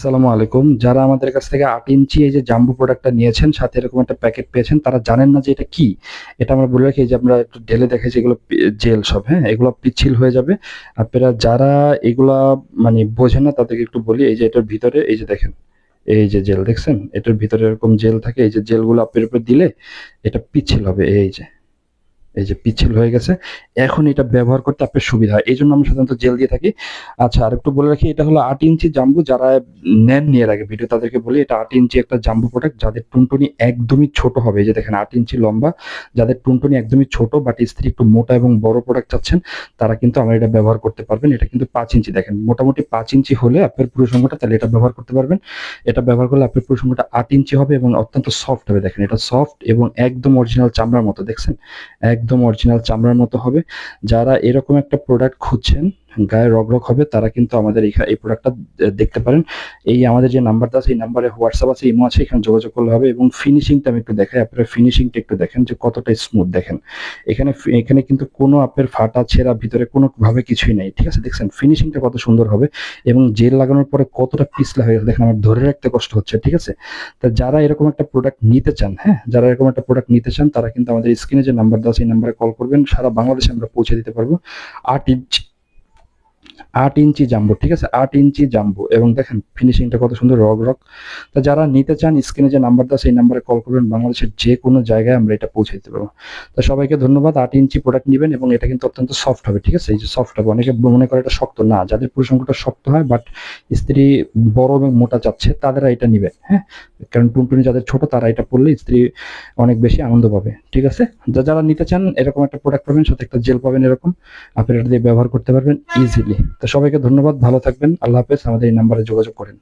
আসসালামু আলাইকুম। যারা আমাদের কাছ থেকে ৮ ইঞ্চি এই যে জাম্বো প্রোডাক্টটা নিয়েছেন, সাথে এরকম একটা প্যাকেট পেয়েছেন, তারা জানেন না যে এটা কি? এটা আমরা বলে রাখি যে আমরা একটু ঢেলে দেখাই যে এগুলো জেল সব, হ্যাঁ? এগুলো পিচ্ছিল হয়ে যাবে। আপনারা যারা এগুলা মানে বোঝেন না তাদেরকে একটু বলি, এই যে এটার ভিতরে এই যে দেখেন, এই যে জেল দেখছেন? এটার ভিতরে এরকম জেল থাকে। এই যে জেলগুলো আপনার উপর দিলে এটা পিচ্ছিল হবে। এই যে পিচ্ছিল হয়ে গেছে। এখন এটা ব্যবহার করতে আপনার সুবিধা হয়। এইজন্য আমরা সাধারণত জেল দিয়ে থাকি। আচ্ছা, আরেকটু বলে রাখি, এটা হলো ৮ ইঞ্চি জাম্বো। যারা নেননি এর আগে ভিডিও, তাদেরকে বলি এটা ৮ ইঞ্চি একটা জাম্বো প্রোডাক্ট। যাদের টুনটুনি একদমই ছোট হবে, এই যে দেখেন ৮ ইঞ্চি লম্বা, যাদের টুনটুনি একদমই ছোট বাট স্ত্রী একটু মোটা এবং বড় প্রোডাক্ট চাচ্ছেন, তারা কিন্তু আমার এটা ব্যবহার করতে পারবেন। এটা কিন্তু ৫ ইঞ্চি, দেখেন মোটামুটি ৫ ইঞ্চি হলে আপনার পুরো সংখ্যাটা, তাহলে এটা ব্যবহার করতে পারবেন। এটা ব্যবহার করলে আপনার পুরো সংখ্যাটা ৮ ইঞ্চি হবে এবং অত্যন্ত সফট হবে। দেখেন এটা সফট এবং একদম অরিজিনাল চামড়ার মতো, দেখছেন? একদম অরিজিনাল চামড়ার মতো হবে। যারা এরকম একটা প্রোডাক্ট খুঁজছেন, গায়ে রগরগ হবে, তারা কিন্তু আমাদের এই প্রোডাক্টটা দেখতে পারেন। এই আমাদের যে নাম্বারটা আছে, এই নাম্বারে হোয়াটসঅ্যাপ আছে, ইমো আছে, এখানে যোগাযোগ করলে হবে। এবং ফিনিশিংটা আমি একটু দেখাই, আপনারা ফিনিশিংটা একটু দেখেন যে কতটা স্মুথ। দেখেন এখানে এখানে কিন্তু কোনো আপনার ফাটা ছেঁড়া ভিতরে কোনো ভাবে কিছুই নেই, ঠিক আছে? দেখছেন ফিনিশিংটা কত সুন্দর হবে এবং জেল লাগানোর পরে কতটা পিছলা হয়ে গেছে, দেখেন আমার ধরে রাখতে কষ্ট হচ্ছে, ঠিক আছে? তা যারা এরকম একটা প্রোডাক্ট নিতে চান, হ্যাঁ, যারা এরকম একটা প্রোডাক্ট নিতে চান, তারা কিন্তু আমাদের স্ক্রিনে যে নাম্বার দেওয়া আছে, এই নাম্বারে কল করবেন। সারা বাংলাদেশে আমরা পৌঁছে দিতে পারবো। ৮ ইঞ্চি, ৮ ইঞ্চি জাম্বো, ঠিক আছে? ৮ ইঞ্চি জাম্বো এবং দেখেন ফিনিশিংটা কত সুন্দর, রগ। তা যারা নিতে চান, স্ক্রিনে যে নাম্বার দেওয়া আছে, এই নাম্বারে কল করবেন। বাংলাদেশের যে কোনো জায়গায় আমরা এটা পৌঁছে দিতে পারবো। তো সবাইকে ধন্যবাদ। ৮ ইঞ্চি প্রোডাক্ট নিবেন এবং এটা কিন্তু অত্যন্ত সফট হবে, ঠিক আছে? এই যে সফট হবে, অনেকে মনে করে এটা শক্ত না। যাদের পুরুষাঙ্গটা শক্ত হয় বাট স্ত্রী বড় এবং মোটা চাচ্ছে, তাদেরা এটা নিবে, হ্যাঁ? কারণ টুনটুনি যাদের ছোট, তারা এটা পড়লে স্ত্রী অনেক বেশি আনন্দ পাবে, ঠিক আছে? যারা নিতে চান, এরকম একটা প্রোডাক্ট পাবেন, সাথে একটা জেল পাবেন এরকম। আপনি এটা দিয়ে ব্যবহার করতে পারবেন ইজিলি। তো সবাইকে ধন্যবাদ, ভালো থাকবেন, আল্লাহ হাফেজ। আমাদের এই নাম্বারে যোগাযোগ করেন।